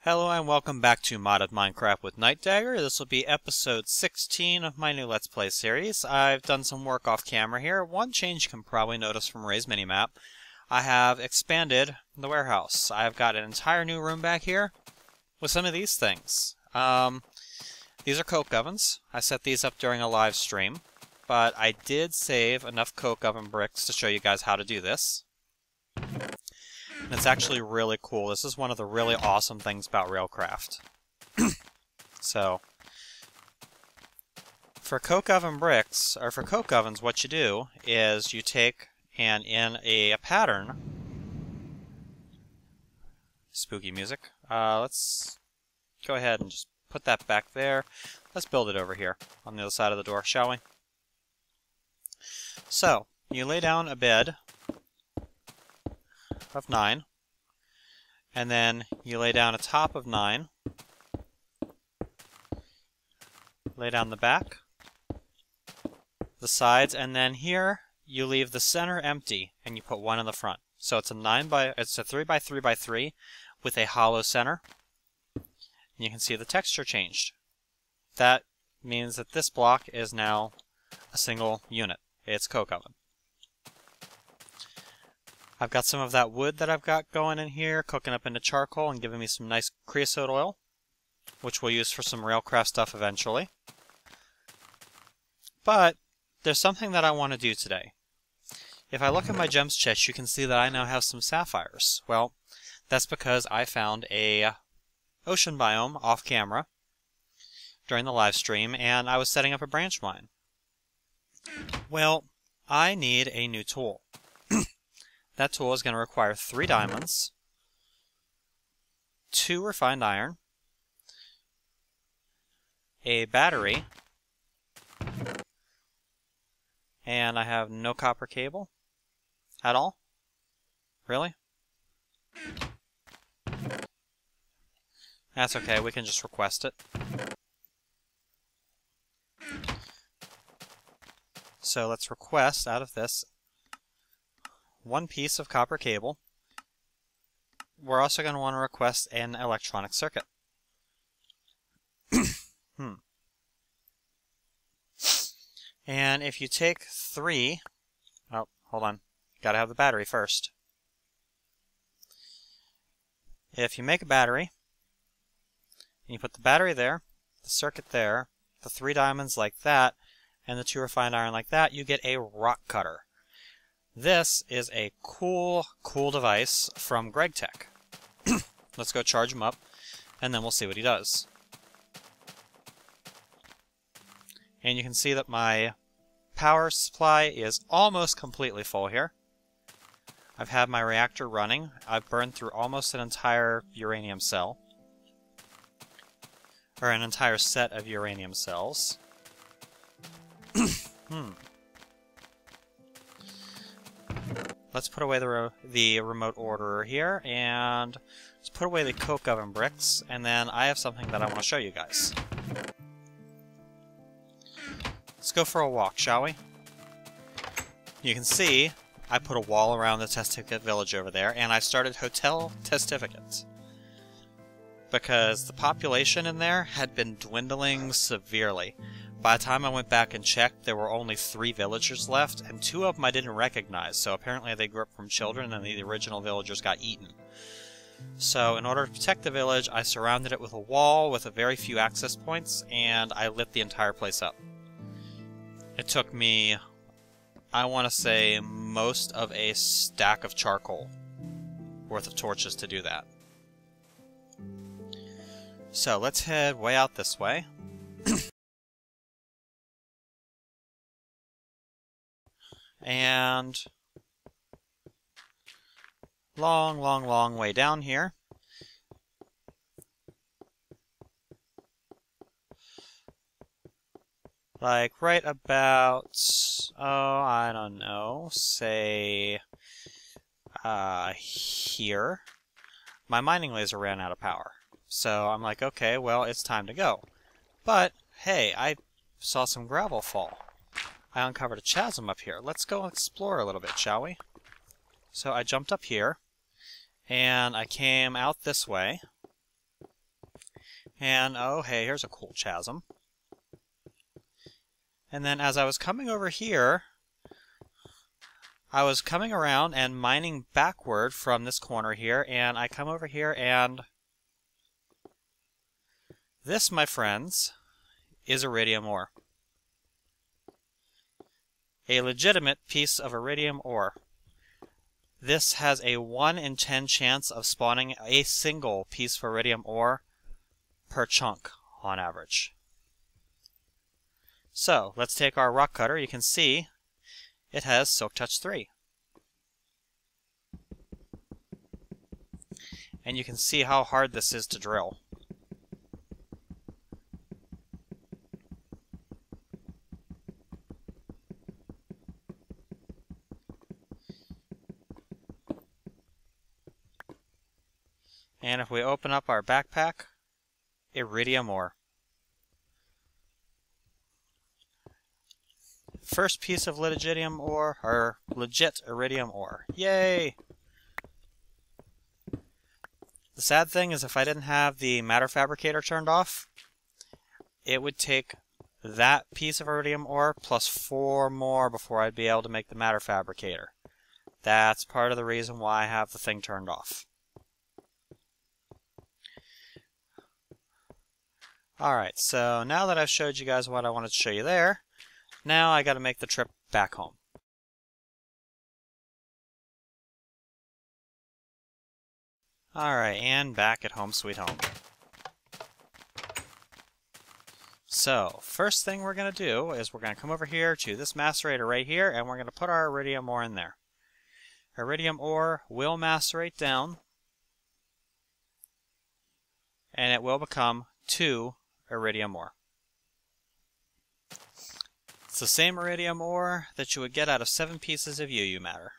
Hello and welcome back to Modded Minecraft with Nightdagger. This will be episode 16 of my new Let's Play series. I've done some work off camera here. One change you can probably notice from Ray's minimap. I have expanded the warehouse. I've got an entire new room back here with some of these things. These are coke ovens. I set these up during a live stream, but I did save enough coke oven bricks to show you guys how to do this. And it's actually really cool. This is one of the really awesome things about Railcraft. So, for coke oven bricks, or for coke ovens, what you do is you take and in a pattern, spooky music, let's go ahead and just put that back there. Let's build it over here on the other side of the door, shall we? So, you lay down a bed of 9, and then you lay down a top of 9, lay down the back, the sides, and then here you leave the center empty and you put one in the front. So it's a 3 by 3 by 3 with a hollow center. And you can see the texture changed. That means that this block is now a single unit. It's coke oven. I've got some of that wood that I've got going in here, cooking up into charcoal and giving me some nice creosote oil, which we'll use for some Railcraft stuff eventually. But there's something that I want to do today. If I look at my gems chest, you can see that I now have some sapphires. Well, that's because I found a ocean biome off camera during the live stream, and I was setting up a branch mine. Well, I need a new tool. That tool is going to require 3 diamonds, 2 refined iron, a battery, and I have no copper cable at all. Really? That's okay, we can just request it. So let's request out of this 1 piece of copper cable. We're also going to want to request an electronic circuit. And if you take 3... Oh, hold on. Gotta have the battery first. If you make a battery, and you put the battery there, the circuit there, the 3 diamonds like that, and the 2 refined iron like that, you get a rock cutter. This is a cool device from Greg Tech. Let's go charge him up, and then we'll see what he does. And you can see that my power supply is almost completely full here. I've had my reactor running. I've burned through almost an entire uranium cell. Or an entire set of uranium cells. Let's put away the remote orderer here, and let's put away the coke oven bricks, and then I have something that I want to show you guys. Let's go for a walk, shall we? You can see I put a wall around the Testificate village over there, and I started Hotel Testificate, because the population in there had been dwindling severely. By the time I went back and checked, there were only 3 villagers left, and 2 of them I didn't recognize, so apparently they grew up from children and the original villagers got eaten. So in order to protect the village, I surrounded it with a wall with a very few access points, and I lit the entire place up. It took me, I want to say, most of a stack of charcoal worth of torches to do that. So let's head way out this way. And long way down here. Like right about, oh, I don't know, say here. My mining laser ran out of power. So I'm like, okay, well, it's time to go. But, hey, I saw some gravel fall. I uncovered a chasm up here. Let's go explore a little bit, shall we? So I jumped up here, and I came out this way, And, oh, hey, here's a cool chasm. And then as I was coming over here, I was coming around and mining backward from this corner here, and I come over here and this, my friends, is iridium ore. A legitimate piece of iridium ore. This has a 1 in 10 chance of spawning a single piece of iridium ore per chunk on average. So, let's take our rock cutter. You can see it has Silk Touch 3. And you can see how hard this is to drill. And if we open up our backpack, iridium ore. First piece of legit iridium ore. Yay! The sad thing is if I didn't have the matter fabricator turned off, it would take that piece of iridium ore plus 4 more before I'd be able to make the matter fabricator. That's part of the reason why I have the thing turned off. Alright, so now that I've showed you guys what I wanted to show you there, now I gotta make the trip back home. Alright, and back at home sweet home. So, first thing we're gonna do is we're gonna come over here to this macerator right here, and we're gonna put our iridium ore in there. Iridium ore will macerate down, and it will become 2 iridium ore. It's the same iridium ore that you would get out of 7 pieces of UU matter,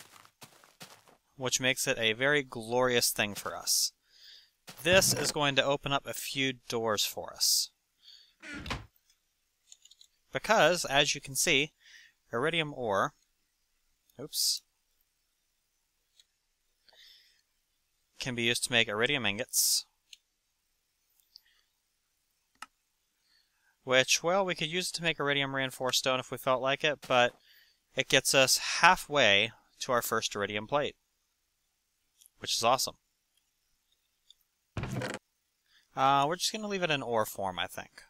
which makes it a very glorious thing for us. This is going to open up a few doors for us. Because, as you can see, iridium ore, can be used to make iridium ingots, which, well, we could use it to make iridium reinforced stone if we felt like it, but it gets us halfway to our first iridium plate, which is awesome. We're just going to leave it in ore form, I think.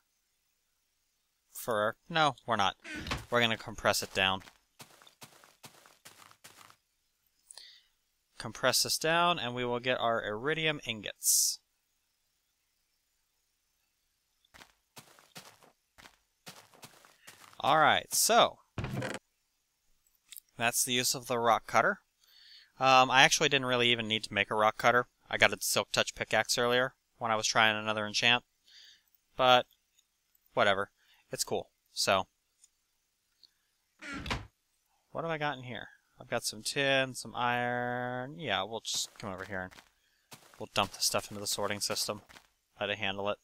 No, we're not. We're going to compress it down. Compress this down, and we will get our iridium ingots. Alright, so that's the use of the rock cutter. I actually didn't really even need to make a rock cutter. I got a Silk Touch pickaxe earlier when I was trying another enchant. But, whatever. It's cool. So, what have I got in here? I've got some tin, some iron. Yeah, we'll just come over here and we'll dump this stuff into the sorting system. Let it handle it.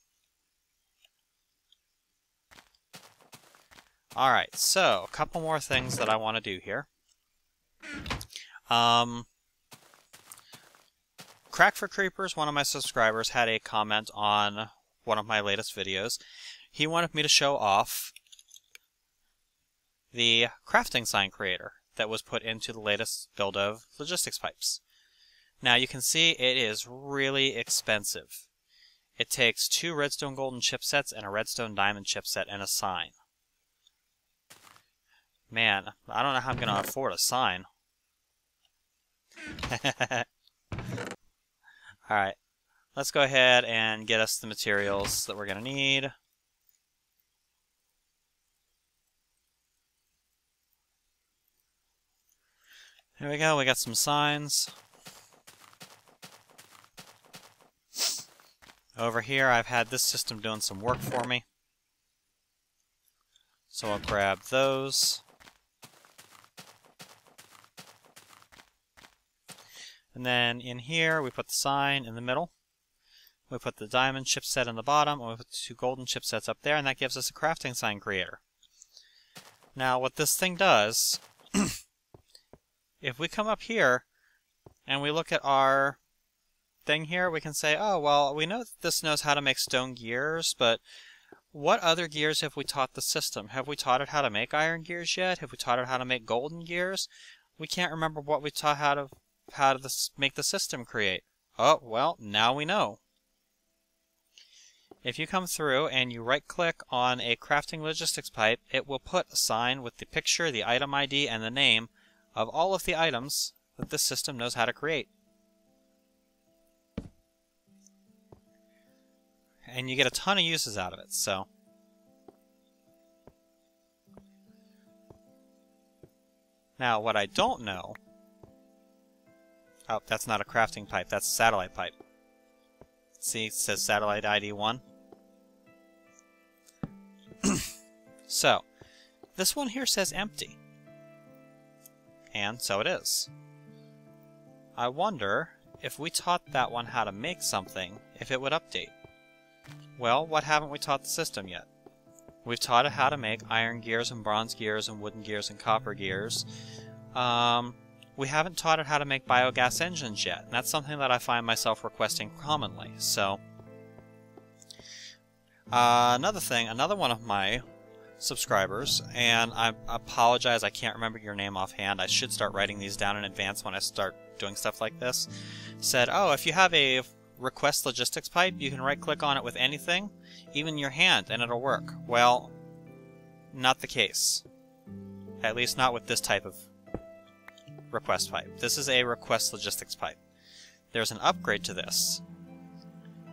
Alright, so, a couple more things that I want to do here. Crack for Creepers, one of my subscribers, had a comment on one of my latest videos. He wanted me to show off the crafting sign creator that was put into the latest build of logistics pipes. Now you can see it is really expensive. It takes 2 redstone golden chipsets and a redstone diamond chipset and a sign. Man, I don't know how I'm going to afford a sign. Alright, let's go ahead and get us the materials that we're going to need. There we go, we got some signs. Over here I've had this system doing some work for me. So I'll grab those. And then in here we put the sign in the middle. We put the diamond chipset in the bottom, and we put the 2 golden chipsets up there, and that gives us a crafting sign creator. Now what this thing does, if we come up here and we look at our thing here, we can say, oh, well, we know that this knows how to make stone gears, but what other gears have we taught the system? Have we taught it how to make iron gears yet? Have we taught it how to make golden gears? We can't remember what we taught how to make the system create. Oh, well, now we know. If you come through and you right-click on a crafting logistics pipe, it will put a sign with the picture, the item ID, and the name of all of the items that this system knows how to create. And you get a ton of uses out of it, so. Now, what I don't know... Oh, that's not a crafting pipe, that's a satellite pipe. See, it says satellite ID 1. So, this one here says empty. And so it is. I wonder if we taught that one how to make something, if it would update. Well, what haven't we taught the system yet? We've taught it how to make iron gears and bronze gears and wooden gears and copper gears. We haven't taught it how to make biogas engines yet, and that's something that I find myself requesting commonly. So, another one of my subscribers, and I apologize, I can't remember your name offhand. I should start writing these down in advance when I start doing stuff like this. Said, oh, if you have a request logistics pipe, you can right-click on it with anything, even your hand, and it'll work. Well, not the case. At least not with this type of request pipe. This is a request logistics pipe. There's an upgrade to this.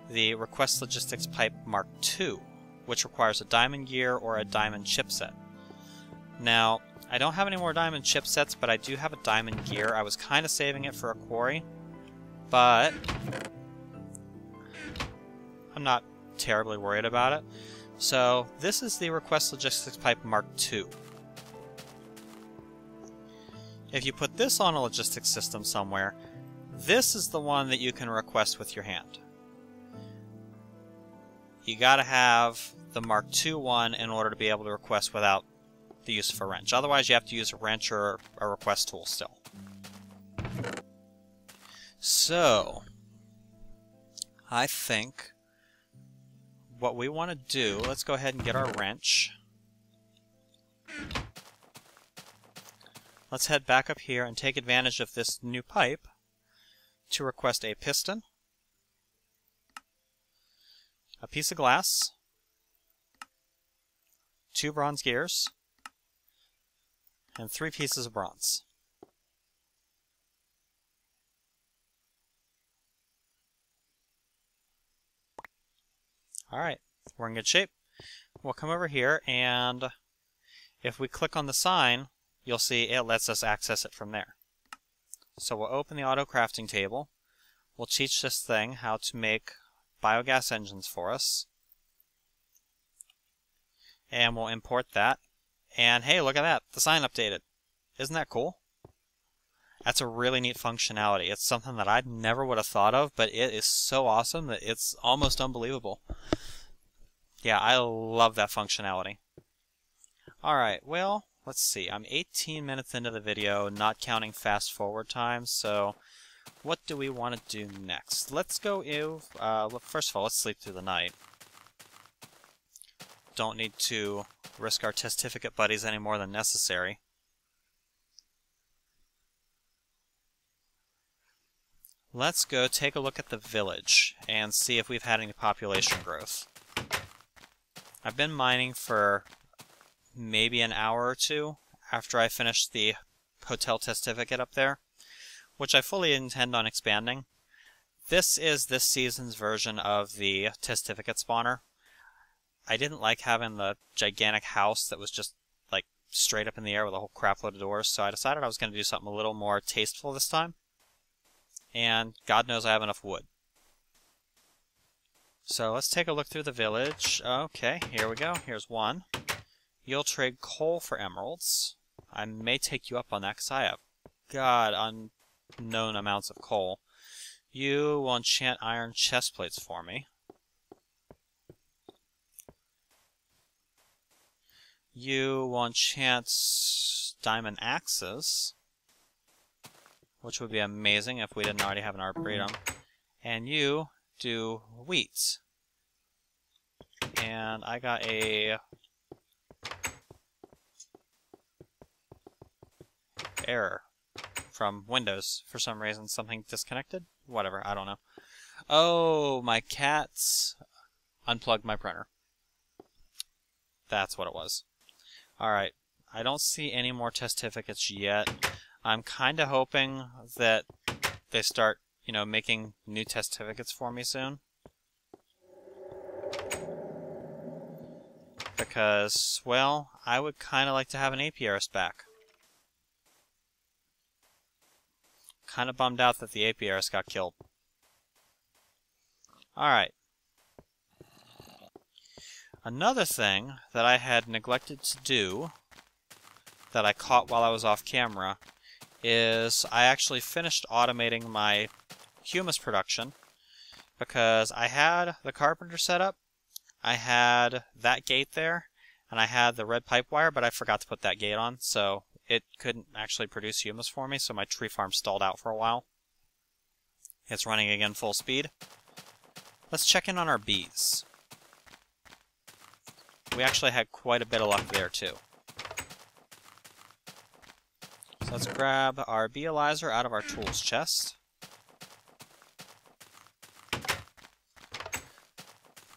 The request logistics pipe Mark II, which requires a diamond gear or a diamond chipset. Now, I don't have any more diamond chipsets, but I do have a diamond gear. I was kind of saving it for a quarry, but I'm not terribly worried about it. So, this is the request logistics pipe Mark II. If you put this on a logistics system somewhere, this is the one that you can request with your hand. You gotta have the Mark II one in order to be able to request without the use of a wrench. Otherwise, you have to use a wrench or a request tool still. So, I think what we want to do, let's go ahead and get our wrench. Let's head back up here and take advantage of this new pipe to request a piston, a piece of glass, 2 bronze gears, and 3 pieces of bronze. Alright, we're in good shape. We'll come over here, and if we click on the sign, you'll see it lets us access it from there. So we'll open the auto crafting table. We'll teach this thing how to make biogas engines for us. And we'll import that. And hey, look at that, the sign updated. Isn't that cool? That's a really neat functionality. It's something that I never would have thought of, but it is so awesome that it's almost unbelievable. Yeah, I love that functionality. Alright, well, let's see. I'm 18 minutes into the video, not counting fast forward time, so what do we want to do next? Let's go, first of all, let's sleep through the night. Don't need to risk our testificate buddies any more than necessary. Let's go take a look at the village and see if we've had any population growth. I've been mining for maybe an hour or two after I finish the hotel testificate up there, which I fully intend on expanding. This is this season's version of the testificate spawner. I didn't like having the gigantic house that was just like straight up in the air with a whole crap load of doors, so I decided I was going to do something a little more tasteful this time. And God knows I have enough wood. So let's take a look through the village. Okay, here we go. Here's one. You'll trade coal for emeralds. I may take you up on that because I have, God, unknown amounts of coal. You will enchant iron chest plates for me. You will enchant diamond axes, which would be amazing if we didn't already have an arboretum. And you do wheat. And I got a error from Windows for some reason. Something disconnected? Whatever, I don't know. Oh, my cats unplugged my printer. That's what it was. Alright, I don't see any more testificates yet. I'm kind of hoping that they start, you know, making new testificates for me soon. Because, well, I would kind of like to have an apiarist back. Kind of bummed out that the apiarist got killed. Alright. Another thing that I had neglected to do, that I caught while I was off camera, is I actually finished automating my humus production, because I had the carpenter set up, I had that gate there, and I had the red pipe wire, but I forgot to put that gate on, so it couldn't actually produce humus for me, so my tree farm stalled out for a while. It's running again full speed. Let's check in on our bees. We actually had quite a bit of luck there too. So let's grab our beealyzer out of our tools chest.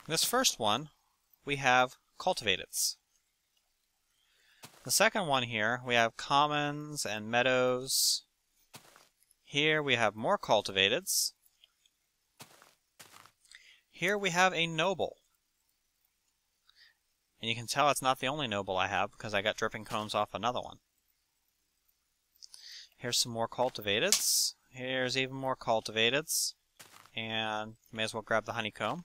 This first one, we have cultivateds. The second one here, we have commons and meadows. Here we have more cultivateds. Here we have a noble. And you can tell it's not the only noble I have, because I got dripping combs off another one. Here's some more cultivateds. Here's even more cultivateds. And may as well grab the honeycomb.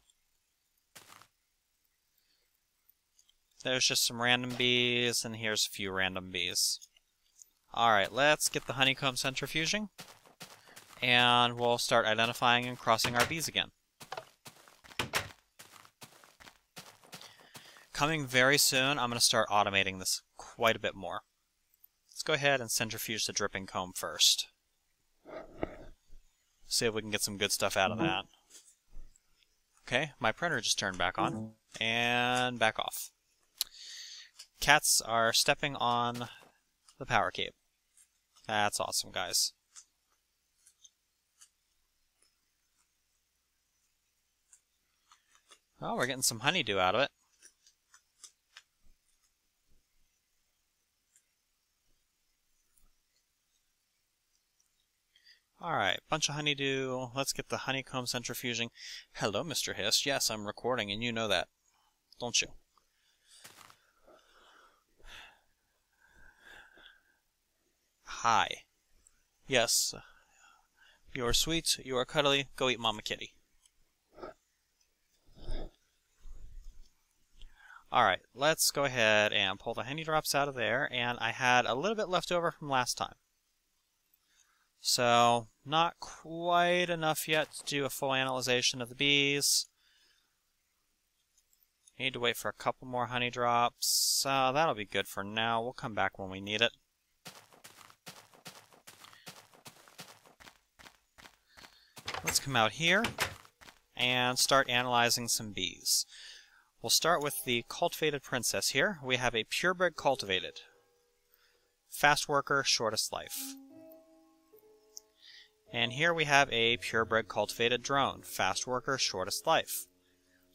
There's just some random bees, and here's a few random bees. Alright, let's get the honeycomb centrifuging. And we'll start identifying and crossing our bees again. Coming very soon, I'm going to start automating this quite a bit more. Let's go ahead and centrifuge the dripping comb first. See if we can get some good stuff out of that. Okay, my printer just turned back on. And back off. Cats are stepping on the power cable. That's awesome, guys. Oh, we're getting some honeydew out of it. Alright, bunch of honeydew. Let's get the honeycomb centrifuging. Hello, Mr. Hiss. Yes, I'm recording, and you know that. Don't you? Hi. Yes. You are sweet, you are cuddly, go eat Mama Kitty. Alright, let's go ahead and pull the honey drops out of there, and I had a little bit left over from last time. So, not quite enough yet to do a full analyzation of the bees. Need to wait for a couple more honey drops. So that'll be good for now. We'll come back when we need it. Let's come out here and start analyzing some bees. We'll start with the cultivated princess here. We have a purebred cultivated. Fast worker, shortest life. And here we have a purebred cultivated drone. Fast worker, shortest life.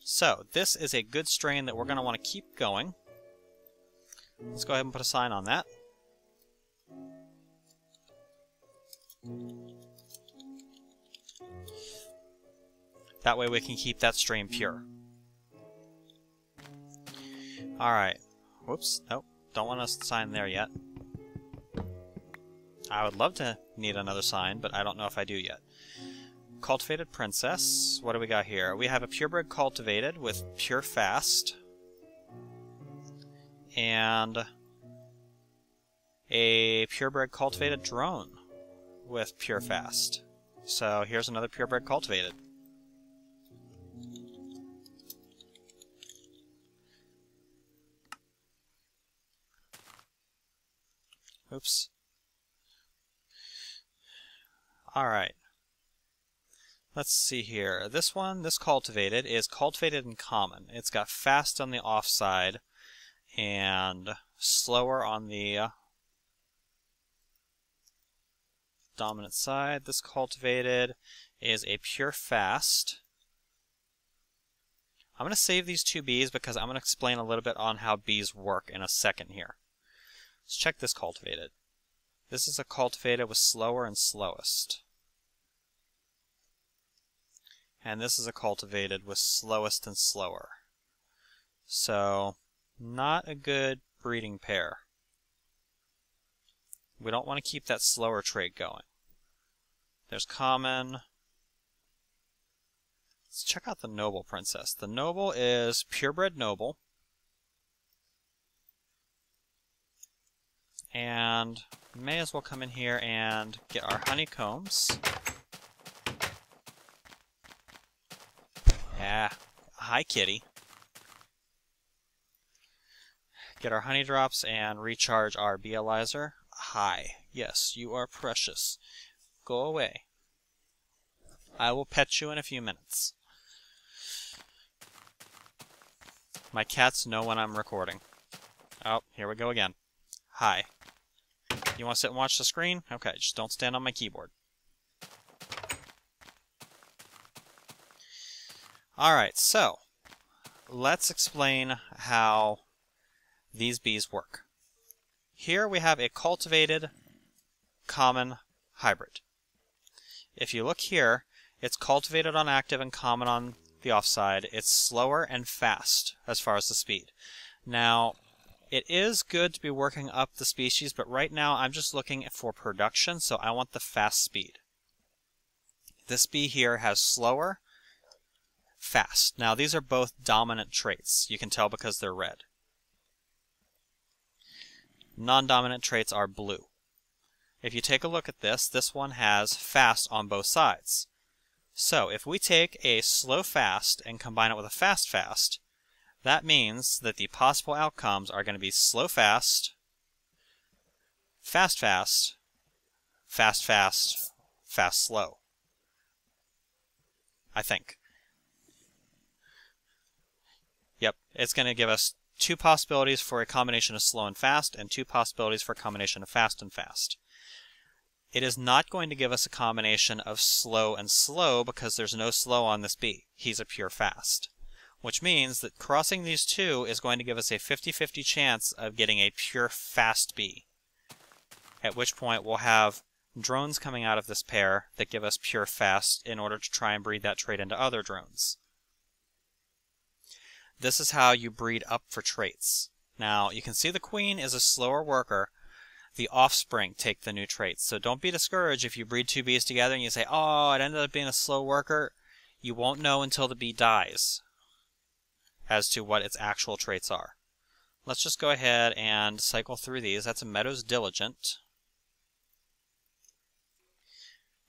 So, this is a good strain that we're going to want to keep going. Let's go ahead and put a sign on that. That way we can keep that strain pure. Alright. Whoops. Nope. Don't want a sign there yet. I would love to need another sign, but I don't know if I do yet. Cultivated princess. What do we got here? We have a purebred cultivated with pure fast. And a purebred cultivated drone with pure fast. So here's another purebred cultivated. Oops. Alright. Let's see here. This one, this cultivated, is cultivated in common. It's got fast on the off side and slower on the dominant side. This cultivated is a pure fast. I'm going to save these two bees because I'm going to explain a little bit on how bees work in a second here. Let's check this cultivated. This is a cultivated with slower and slowest. And this is a cultivated with slowest and slower. So, not a good breeding pair. We don't want to keep that slower trait going. There's common. Let's check out the noble princess. The noble is purebred noble. And may as well come in here and get our honeycombs. Yeah, hi kitty. Get our honey drops and recharge our Beealyzer. Hi, yes, you are precious. Go away. I will pet you in a few minutes. My cats know when I'm recording. Oh, here we go again. Hi. You want to sit and watch the screen? Okay, just don't stand on my keyboard. Alright, so let's explain how these bees work. Here we have a cultivated common hybrid. If you look here, it's cultivated on active and common on the offside. It's slower and fast as far as the speed. Now, it is good to be working up the species, but right now I'm just looking for production, so I want the fast speed. This bee here has slower, fast. Now, these are both dominant traits. You can tell because they're red. Non-dominant traits are blue. If you take a look at this, this one has fast on both sides. So, if we take a slow fast and combine it with a fast fast, that means that the possible outcomes are going to be slow fast, fast fast, fast fast, fast slow. I think. Yep, it's going to give us two possibilities for a combination of slow and fast, and two possibilities for a combination of fast and fast. It is not going to give us a combination of slow and slow because there's no slow on this bee. He's a pure fast. Which means that crossing these two is going to give us a 50-50 chance of getting a pure fast bee. At which point we'll have drones coming out of this pair that give us pure fast in order to try and breed that trait into other drones. This is how you breed up for traits. Now, you can see the queen is a slower worker. The offspring take the new traits. So don't be discouraged if you breed two bees together and you say, oh, it ended up being a slow worker. You won't know until the bee dies as to what its actual traits are. Let's just go ahead and cycle through these. That's a Meadows Diligent.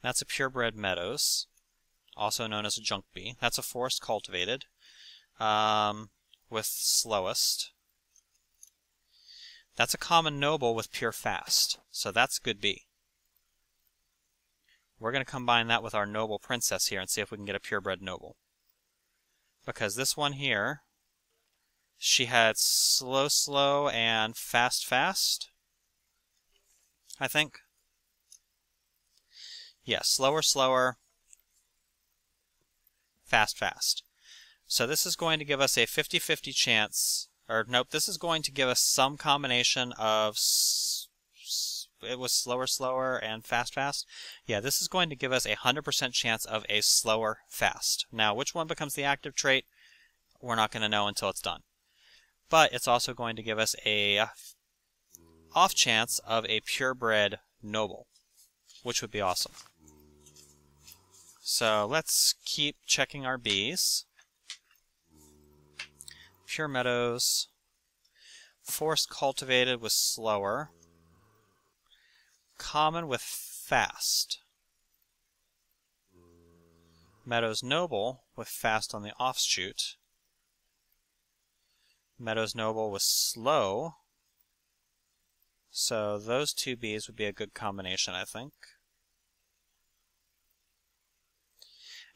That's a purebred Meadows, also known as a junk bee. That's a Forest Cultivated. With slowest. That's a common noble with pure fast, so that's a good bee. We're going to combine that with our noble princess here and see if we can get a purebred noble. Because this one here, she had slow, slow, and fast, fast, I think. Yeah, slower, slower, fast, fast. So this is going to give us a 50-50 chance, or nope, this is going to give us some combination of, it was slower, slower, and fast, fast. Yeah, this is going to give us a 100% chance of a slower, fast. Now, which one becomes the active trait? We're not going to know until it's done. But it's also going to give us a off chance of a purebred noble, which would be awesome. So let's keep checking our bees. Pure Meadows. Forest Cultivated with slower. Common with fast. Meadows Noble with fast on the offshoot. Meadows Noble with slow. So those two bees would be a good combination, I think.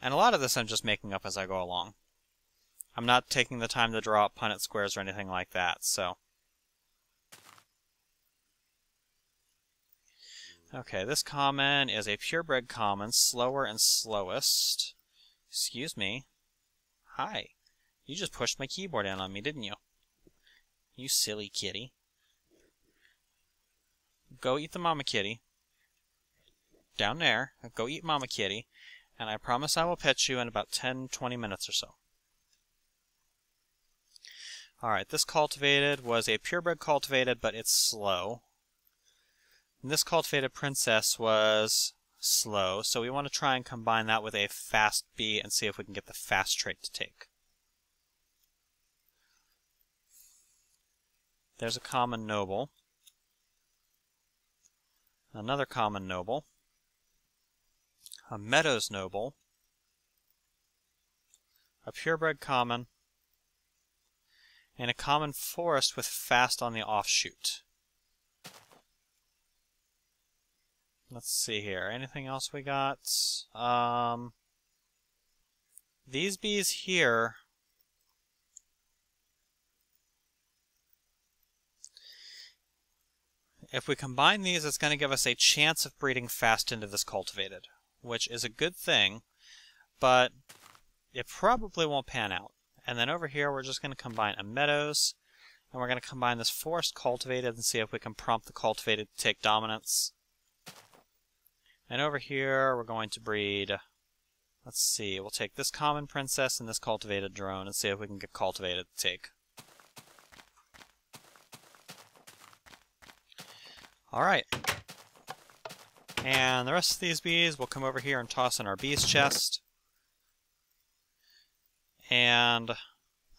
And a lot of this I'm just making up as I go along. I'm not taking the time to draw up Punnett squares or anything like that, so... Okay, this common is a purebred common, slower and slowest. Excuse me. Hi. You just pushed my keyboard in on me, didn't you? You silly kitty. Go eat the mama kitty. Down there. Go eat mama kitty. And I promise I will pet you in about 10-20 minutes or so. Alright, this cultivated was a purebred cultivated, but it's slow. And this cultivated princess was slow, so we want to try and combine that with a fast bee and see if we can get the fast trait to take. There's a common noble. Another common noble. A meadows noble. A purebred common. And a common forest with fast on the offshoot. Let's see here. Anything else we got? These bees here... If we combine these, it's going to give us a chance of breeding fast into this cultivated, which is a good thing, but it probably won't pan out. And then over here, we're just going to combine a meadows, and we're going to combine this forest cultivated and see if we can prompt the cultivated to take dominance. And over here, we're going to breed, let's see, we'll take this common princess and this cultivated drone and see if we can get cultivated to take. Alright. And the rest of these bees will come over here and toss in our bees chest. And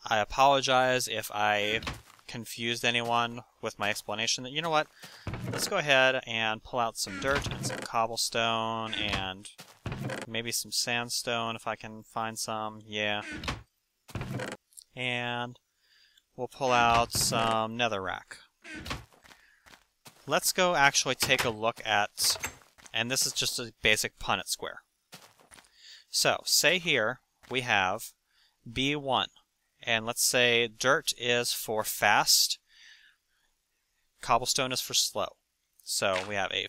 I apologize if I confused anyone with my explanation. That, you know what, let's go ahead and pull out some dirt and some cobblestone and maybe some sandstone if I can find some. Yeah. And we'll pull out some netherrack. Let's go actually take a look at, and this is just a basic Punnett square. So, say here we have B1, and let's say dirt is for fast, cobblestone is for slow. So we have a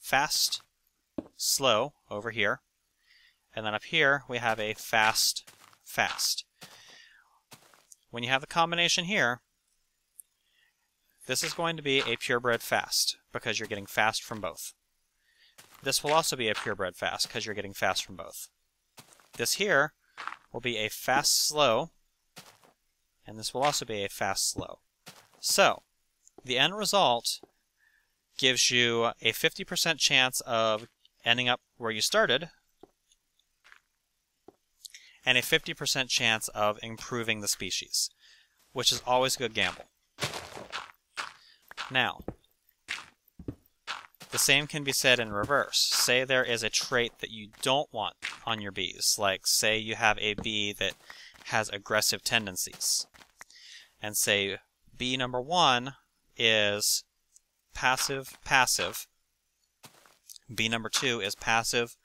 fast, slow over here, and then up here we have a fast, fast. When you have the combination here, this is going to be a purebred fast, because you're getting fast from both. This will also be a purebred fast, because you're getting fast from both. This here will be a fast slow, and this will also be a fast slow. So, the end result gives you a 50% chance of ending up where you started, and a 50% chance of improving the species, which is always a good gamble. Now, the same can be said in reverse. Say there is a trait that you don't want on your bees, like say you have a bee that has aggressive tendencies. And say bee number 1 is passive, passive. Bee number 2 is passive,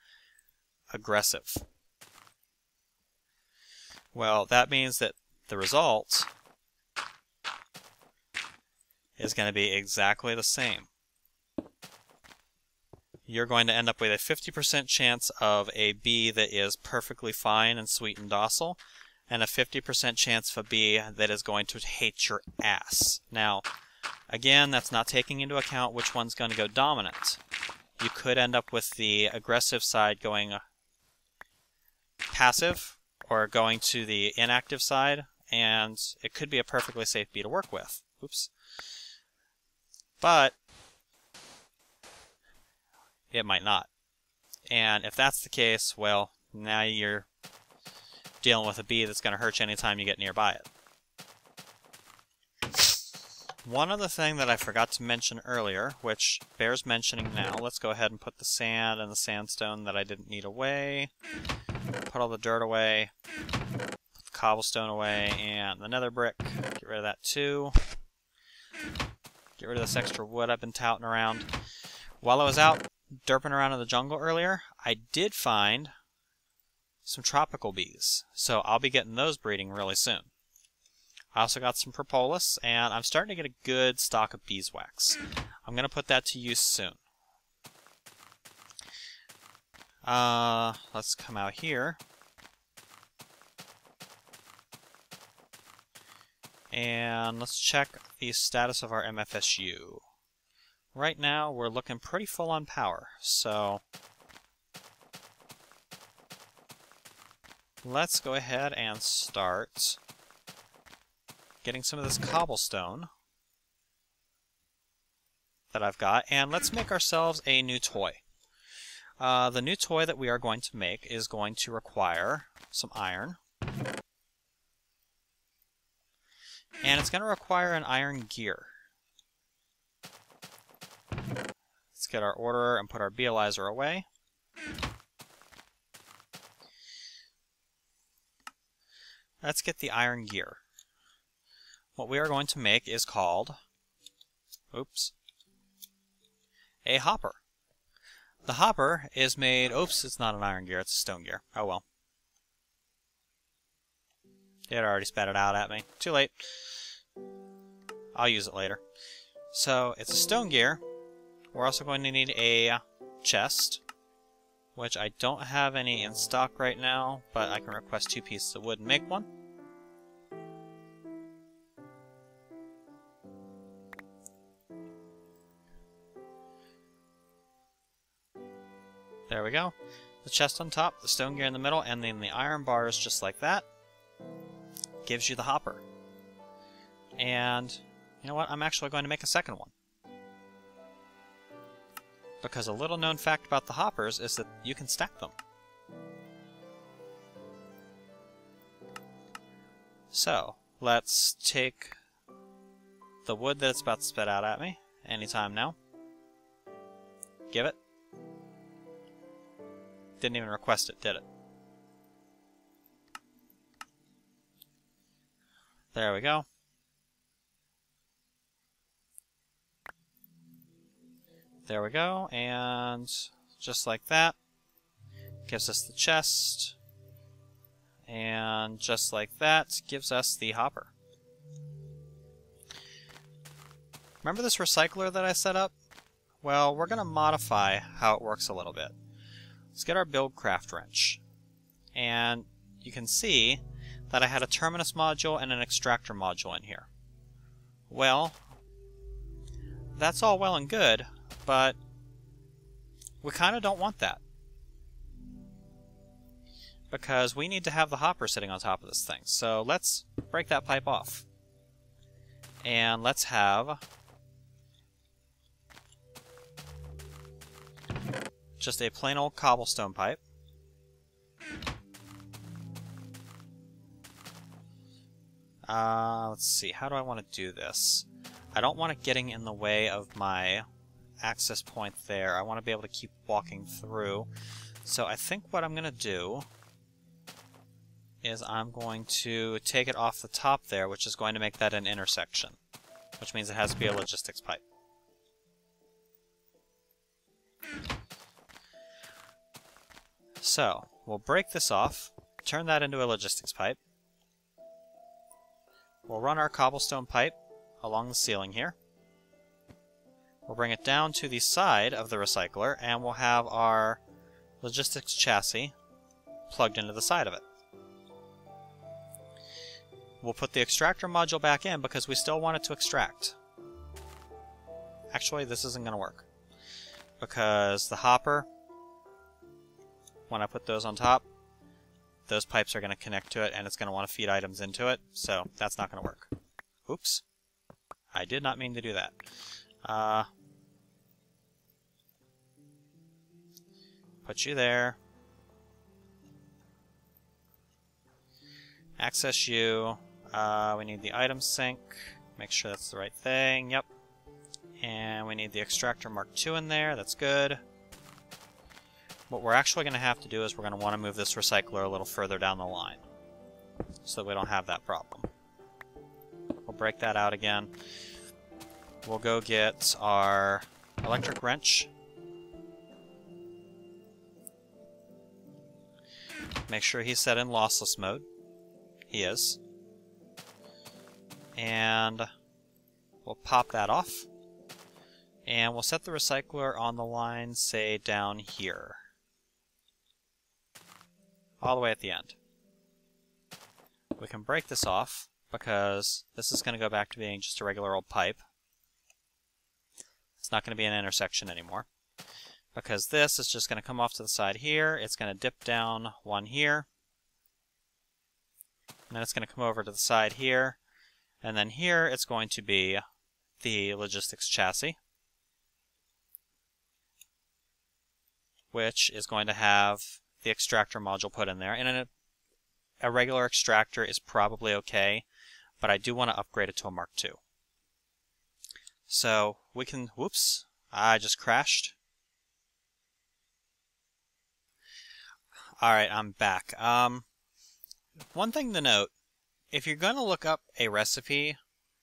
aggressive. Well, that means that the result is going to be exactly the same. You're going to end up with a 50% chance of a bee that is perfectly fine and sweet and docile, and a 50% chance of a bee that is going to hate your ass. Now, again, that's not taking into account which one's going to go dominant. You could end up with the aggressive side going passive, or going to the inactive side, and it could be a perfectly safe bee to work with. Oops. But it might not. And if that's the case, well, now you're dealing with a bee that's going to hurt you anytime you get nearby it. One other thing that I forgot to mention earlier, which bears mentioning now, let's go ahead and put the sand and the sandstone that I didn't need away. Put all the dirt away. Put the cobblestone away, and the nether brick. Get rid of that too. Get rid of this extra wood I've been touting around. While I was out derping around in the jungle earlier, I did find some tropical bees. So I'll be getting those breeding really soon. I also got some propolis, and I'm starting to get a good stock of beeswax. I'm going to put that to use soon. Let's come out here. And let's check the status of our MFSU. Right now, we're looking pretty full on power, so let's go ahead and start getting some of this cobblestone that I've got, and let's make ourselves a new toy. The new toy that we are going to make is going to require some iron. And it's going to require an iron gear. Let's get our orderer and put our beealizer away. Let's get the iron gear. What we are going to make is called, a hopper. The hopper is made, it's not an iron gear, it's a stone gear. Oh well. It already spat it out at me. Too late. I'll use it later. So, it's a stone gear. We're also going to need a chest, which I don't have any in stock right now, but I can request 2 pieces of wood and make one. There we go. The chest on top, the stone gear in the middle, and then the iron bars just like that. Gives you the hopper. And you know what? I'm actually going to make a second one. Because a little known fact about the hoppers is that you can stack them. So, let's take the wood that it's about to spit out at me anytime now. Give it. Didn't even request it, did it? There we go. There we go, and just like that, gives us the chest, and just like that, gives us the hopper. Remember this recycler that I set up? Well, we're going to modify how it works a little bit. Let's get our build craft wrench, and you can see that I had a terminus module and an extractor module in here. Well, that's all well and good, but we kind of don't want that. Because we need to have the hopper sitting on top of this thing. So let's break that pipe off. And let's have just a plain old cobblestone pipe. Let's see, how do I want to do this? I don't want it getting in the way of my access point there. I want to be able to keep walking through. So I think what I'm going to do is I'm going to take it off the top there, which is going to make that an intersection, which means it has to be a logistics pipe. So, we'll break this off, turn that into a logistics pipe. We'll run our cobblestone pipe along the ceiling here. We'll bring it down to the side of the recycler, and we'll have our logistics chassis plugged into the side of it. We'll put the extractor module back in because we still want it to extract. Actually, this isn't going to work. Because the hopper, when I put those on top, those pipes are going to connect to it, and it's going to want to feed items into it, so that's not going to work. Oops. I did not mean to do that. Put you there. Access you. We need the item sync. Make sure that's the right thing. Yep. And we need the extractor Mark II in there. That's good. What we're actually going to have to do is we're going to want to move this recycler a little further down the line so that we don't have that problem. We'll break that out again. We'll go get our electric wrench. Make sure he's set in lossless mode. He is. And we'll pop that off. And we'll set the recycler on the line, say, down here. All the way at the end. We can break this off, because this is going to go back to being just a regular old pipe. It's not going to be an intersection anymore. Because this is just going to come off to the side here, it's going to dip down one here, and then it's going to come over to the side here, and then here it's going to be the logistics chassis, which is going to have the extractor module put in there. And a regular extractor is probably okay, but I do want to upgrade it to a Mark II. So we can, whoops, I just crashed. Alright, I'm back. One thing to note, if you're going to look up a recipe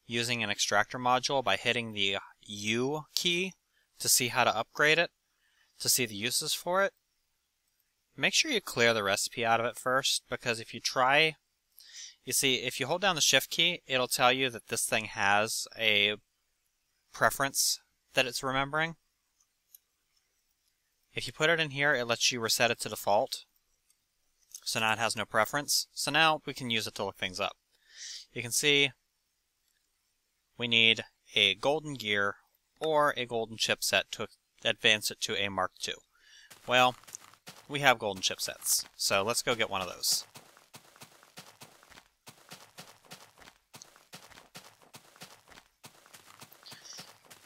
using an extractor module by hitting the U key to see how to upgrade it, to see the uses for it, make sure you clear the recipe out of it first, because if you try, you see, if you hold down the shift key, it'll tell you that this thing has a preference that it's remembering. If you put it in here, it lets you reset it to default. So now it has no preference. So now we can use it to look things up. You can see we need a golden gear or a golden chipset to advance it to a Mark II. Well, we have golden chipsets, so let's go get one of those.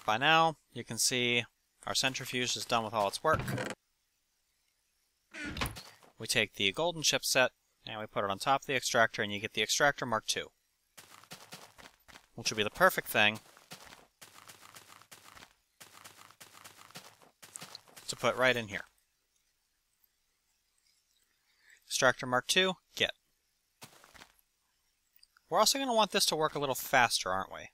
By now, you can see our centrifuge is done with all its work. We take the golden chipset and we put it on top of the extractor, and you get the extractor Mark II, which will be the perfect thing to put right in here. Extractor Mark II, get. We're also going to want this to work a little faster, aren't we?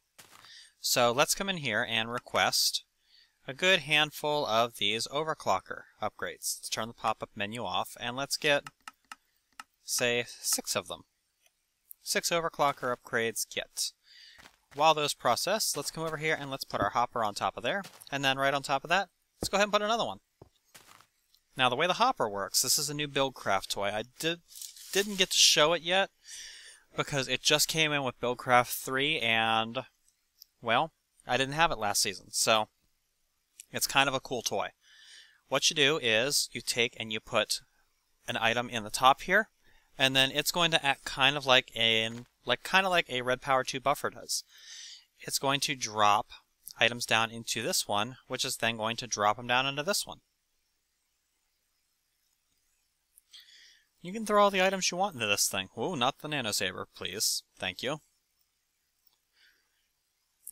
So let's come in here and request a good handful of these overclocker upgrades. Let's turn the pop-up menu off, and let's get, say, 6 of them. 6 overclocker upgrades, get. While those process, let's come over here and let's put our hopper on top of there, and then right on top of that, let's go ahead and put another one. Now the way the hopper works, this is a new Buildcraft toy. I didn't get to show it yet, because it just came in with Buildcraft 3, and, well, I didn't have it last season, so it's kind of a cool toy. What you do is you take and you put an item in the top here, and then it's going to act kind of like a Red Power 2 buffer does. It's going to drop items down into this one, which is then going to drop them down into this one. You can throw all the items you want into this thing. Whoa, not the nano saber, please. Thank you.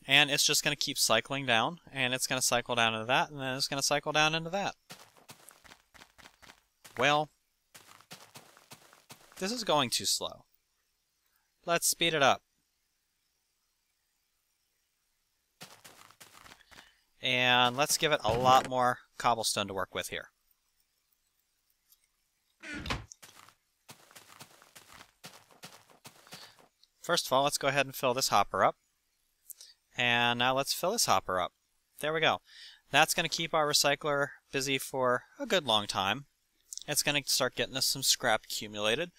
And it's just going to keep cycling down, and it's going to cycle down into that, and then it's going to cycle down into that. Well, this is going too slow. Let's speed it up. And let's give it a lot more cobblestone to work with here. First of all, let's go ahead and fill this hopper up. And now let's fill this hopper up. There we go. That's going to keep our recycler busy for a good long time. It's going to start getting us some scrap accumulated.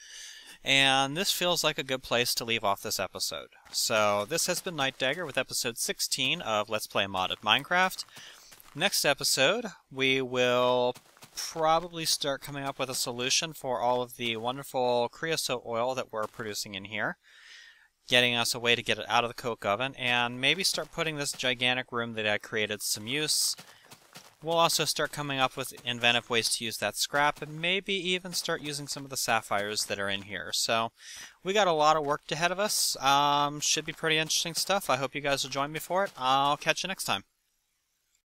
And this feels like a good place to leave off this episode. So this has been Nightdagger with episode 16 of Let's Play Modded Minecraft. Next episode, we will probably start coming up with a solution for all of the wonderful creosote oil that we're producing in here, getting us a way to get it out of the coke oven, and maybe start putting this gigantic room that I created some use. We'll also start coming up with inventive ways to use that scrap, and maybe even start using some of the sapphires that are in here. So we got a lot of work ahead of us. Should be pretty interesting stuff. I hope you guys will join me for it. I'll catch you next time.